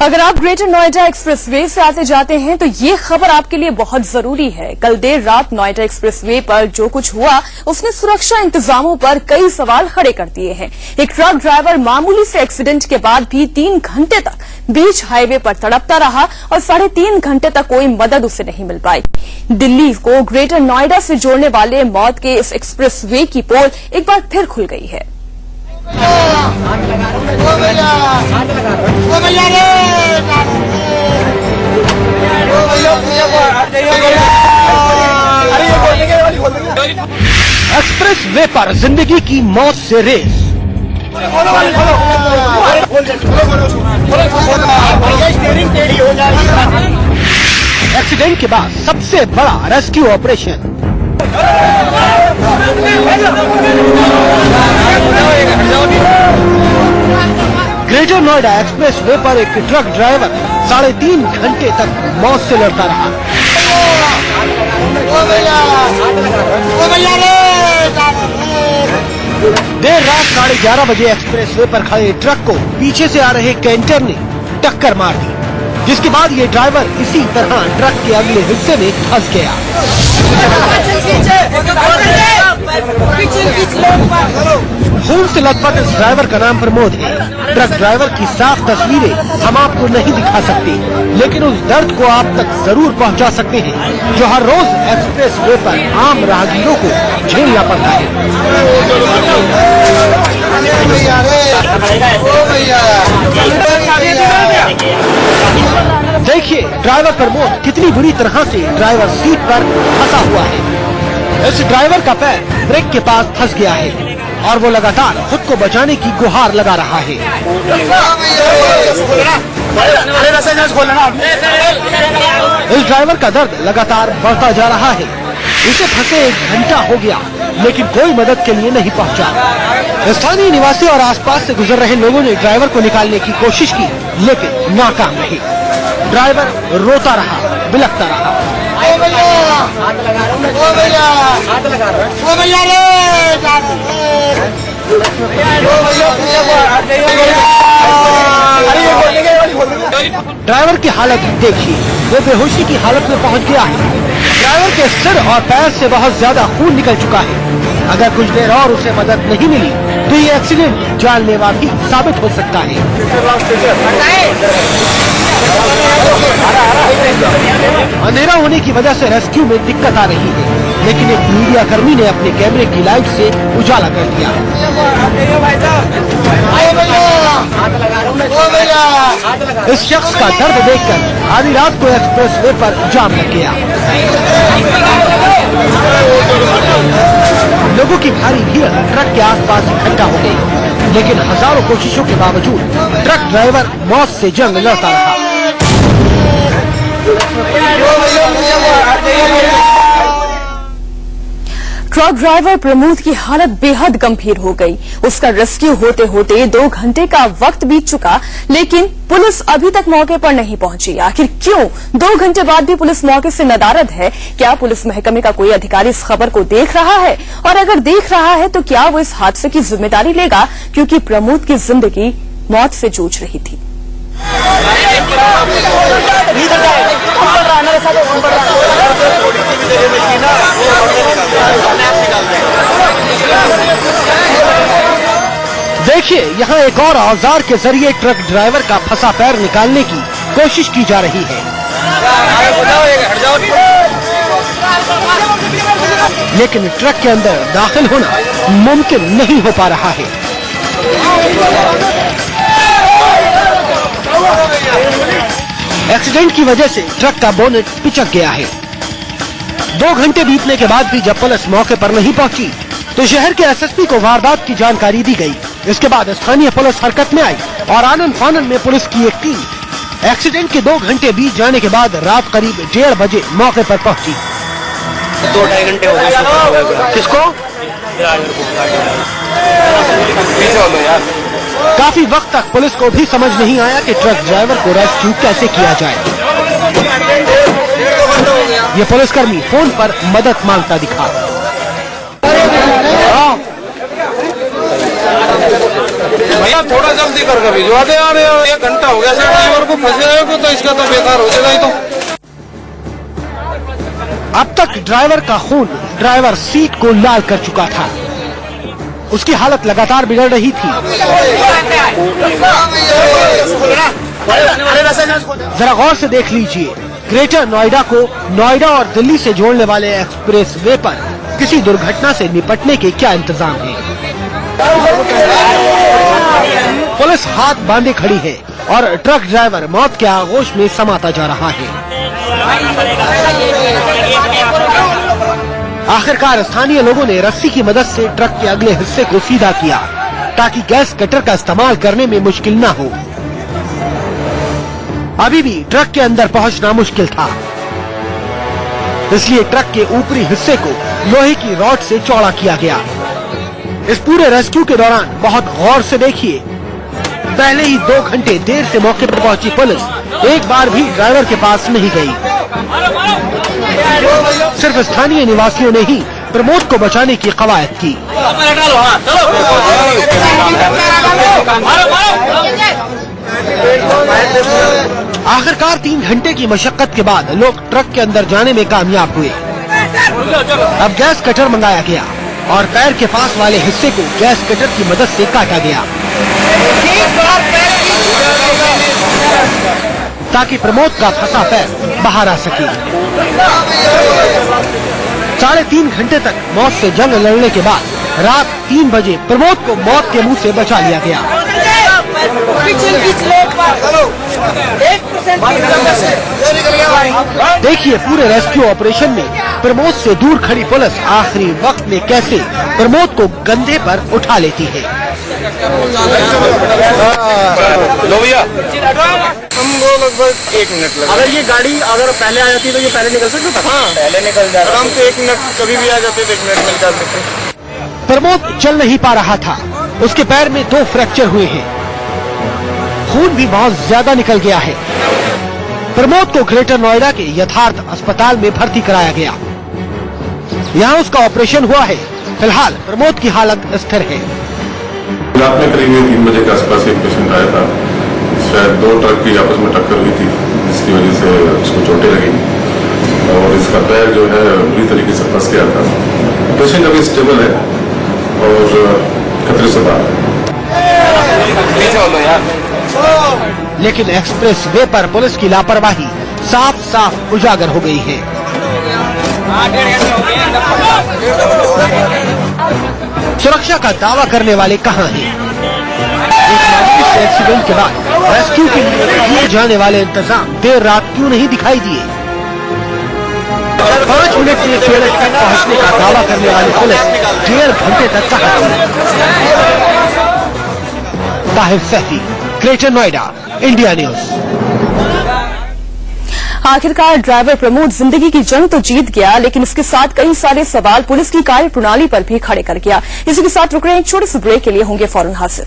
अगर आप greater Noida expressway से आते जाते हैं तो ये खबर आपके लिए बहुत जरूरी है। कल देर रात नोएडा एक्सप्रेसवे पर जो कुछ हुआ उसने सुरक्षा इंतजामों पर कई सवाल खड़े कर दिए हैं। एक ट्रक ड्राइवर मामूली से एक्सीडेंट के बाद भी 3 घंटे तक बीच हाईवे पर तड़पता रहा और 3.5 घंटे तक कोई मदद उसे नहीं मिल पाई। दिल्ली को ग्रेटर नोएडा से जोड़ने वाले मौत के इस एक्सप्रेसवे की पोल एक बार फिर खुल गई है। एक्सप्रेस वे पर जिंदगी की मौत से रेस। एक्सीडेंट के बाद सबसे बड़ा rescue operation. Greater Noida express way पर एक ट्रक ड्राइवर 3.5 घंटे तक मौत से लड़ता रहा। देर रात 11:30 बजे एक्सप्रेस वे पर खड़े ट्रक को पीछे से आ रहे कैंटर ने टक्कर मार दी, जिसके बाद ये ड्राइवर इसी तरह ट्रक के अगले हिस्से में फंस गया। खून से लथपथ इस ड्राइवर का नाम प्रमोद है। ट्रक ड्राइवर की साफ तस्वीरें हम आपको नहीं दिखा सकते, लेकिन उस दर्द को आप तक जरूर पहुंचा सकते हैं जो हर रोज एक्सप्रेस वे पर आम राहगीरों को झेलना पड़ता है। देखिए ड्राइवर प्रमोद कितनी बुरी तरह से ड्राइवर सीट पर फंसा हुआ है। इस ड्राइवर का पैर ब्रेक के पास फंस गया है और वो लगातार खुद को बचाने की गुहार लगा रहा है। इस ड्राइवर का दर्द लगातार बढ़ता जा रहा है। इसे फंसे 1 घंटा हो गया, लेकिन कोई मदद के लिए नहीं पहुंचा। स्थानीय निवासी और आसपास से गुजर रहे लोगों ने ड्राइवर को निकालने की कोशिश की, लेकिन नाकाम रही। ड्राइवर रोता रहा, बिलखता रहा। ड्राइवर की हालत देखिए, वो बेहोशी की हालत में पहुंच गया है। ड्राइवर के सिर और पैर से बहुत ज्यादा खून निकल चुका है। अगर कुछ देर और उसे मदद नहीं मिली तो ये एक्सीडेंट जानलेवा भी साबित हो सकता है। अंधेरा होने की वजह से रेस्क्यू में दिक्कत आ रही है, लेकिन एक मीडिया कर्मी ने अपने कैमरे की लाइट से उजाला कर दिया। इस शख्स का दर्द देखकर आधी रात को एक्सप्रेस वे पर जाम लग गया। लोगों की भारी भीड़ ट्रक के आसपास इकट्ठा हो गई, लेकिन हजारों कोशिशों के बावजूद ट्रक ड्राइवर मौत से जंग लड़ता रहा। ट्रक ड्राइवर प्रमोद की हालत बेहद गंभीर हो गई। उसका रेस्क्यू होते होते 2 घंटे का वक्त बीत चुका, लेकिन पुलिस अभी तक मौके पर नहीं पहुंची। आखिर क्यों 2 घंटे बाद भी पुलिस मौके से नदारद है? क्या पुलिस महकमे का कोई अधिकारी इस खबर को देख रहा है? और अगर देख रहा है तो क्या वो इस हादसे की जिम्मेदारी लेगा, क्योंकि प्रमोद की जिंदगी मौत से जूझ रही थी। देखिए यहाँ एक और औजार के जरिए ट्रक ड्राइवर का फंसा पैर निकालने की कोशिश की जा रही है, लेकिन ट्रक के अंदर दाखिल होना मुमकिन नहीं हो पा रहा है। एक्सीडेंट की वजह से ट्रक का बोनेट पिचक गया है। 2 घंटे बीतने के बाद भी जब पुलिस मौके पर नहीं पहुंची तो शहर के एसएसपी को वारदात की जानकारी दी गई। इसके बाद स्थानीय पुलिस हरकत में आई और आनन फानन में पुलिस की एक टीम एक्सीडेंट के 2 घंटे बीत जाने के बाद रात करीब 1:30 बजे मौके पर पहुंची। 2-2.5 घंटे हो गए। किसको? काफी वक्त तक पुलिस को भी समझ नहीं आया कि ट्रक ड्राइवर को रेस्क्यू कैसे किया जाए। ये पुलिसकर्मी फोन पर मदद मांगता दिखा। भैया थोड़ा जल्दी करके भिजवा दे यार, 1 घंटा हो गया सर, ड्राइवर को फंसे को तो इसका तो बेकार हो जाएगा ही तो। अब तक ड्राइवर का खून ड्राइवर सीट को लाल कर चुका था। उसकी हालत लगातार बिगड़ रही थी। जरा गौर से देख लीजिए, ग्रेटर नोएडा को नोएडा और दिल्ली से जोड़ने वाले एक्सप्रेस वे पर किसी दुर्घटना से निपटने के क्या इंतजाम है। पुलिस हाथ बांधे खड़ी है और ट्रक ड्राइवर मौत के आगोश में समाता जा रहा है। आखिरकार स्थानीय लोगों ने रस्सी की मदद से ट्रक के अगले हिस्से को सीधा किया ताकि गैस कटर का इस्तेमाल करने में मुश्किल न हो। अभी भी ट्रक के अंदर पहुंचना मुश्किल था, इसलिए ट्रक के ऊपरी हिस्से को लोहे की रॉड से चौड़ा किया गया। इस पूरे रेस्क्यू के दौरान बहुत गौर से देखिए, पहले ही 2 घंटे देर से मौके पर पहुंची पुलिस एक बार भी ड्राइवर के पास नहीं गई। सिर्फ स्थानीय निवासियों ने ही प्रमोद को बचाने की कवायद की। आखिरकार 3 घंटे की मशक्कत के बाद लोग ट्रक के अंदर जाने में कामयाब हुए। अब गैस कटर मंगाया गया और पैर के पास वाले हिस्से को गैस कटर की मदद से काटा गया ताकि प्रमोद का फंसा पैर बाहर आ सके। 3.5 घंटे तक मौत से जंग लड़ने के बाद रात 3 बजे प्रमोद को मौत के मुंह से बचा लिया गया। देखिए पूरे रेस्क्यू ऑपरेशन में प्रमोद से दूर खड़ी पुलिस आखिरी वक्त में कैसे प्रमोद को कंधे पर उठा लेती है। लो भैया, हमको लगभग 1 मिनट लगा। अगर ये गाड़ी अगर पहले आ जाती तो ये पहले निकल सकता था। हाँ, पहले निकल जाता। हम तो 1 मिनट कभी भी आ जाते तो 1 मिनट में निकाल देते। प्रमोद चल नहीं पा रहा था, उसके पैर में 2 फ्रैक्चर हुए हैं, खून भी बहुत ज्यादा निकल गया है। प्रमोद को ग्रेटर नोएडा के यथार्थ अस्पताल में भर्ती कराया गया। यहाँ उसका ऑपरेशन हुआ है। फिलहाल प्रमोद की हालत स्थिर है। रात में करीब 3 बजे के आसपास एक पेशेंट आया था, शायद 2 ट्रक की आपस में टक्कर हुई थी जिसकी वजह से उसको चोटें लगी और इसका पैर जो है बुरी तरीके से फंस गया था। पेशेंट अभी स्टेबल है और खतरे से बाहर है। लेकिन एक्सप्रेस वे पर पुलिस की लापरवाही साफ साफ उजागर हो गई है। सुरक्षा का दावा करने वाले कहां हैं? एक एक्सीडेंट के बाद रेस्क्यू के लिए किए जाने वाले इंतजाम देर रात क्यों नहीं दिखाई दिए? 5 मिनट में पीड़ित तक पहुंचने का दावा करने वाली पुलिस 1.5 घंटे तक कहां थी? Tahir Saifi, greater Noida, India news. आखिरकार ड्राइवर प्रमोद जिंदगी की जंग तो जीत गया, लेकिन इसके साथ कई सारे सवाल पुलिस की कार्यप्रणाली पर भी खड़े कर गया। इसी के साथ रुक रहे हैं एक छोटे से ब्रेक के लिए, होंगे फौरन हाजिर।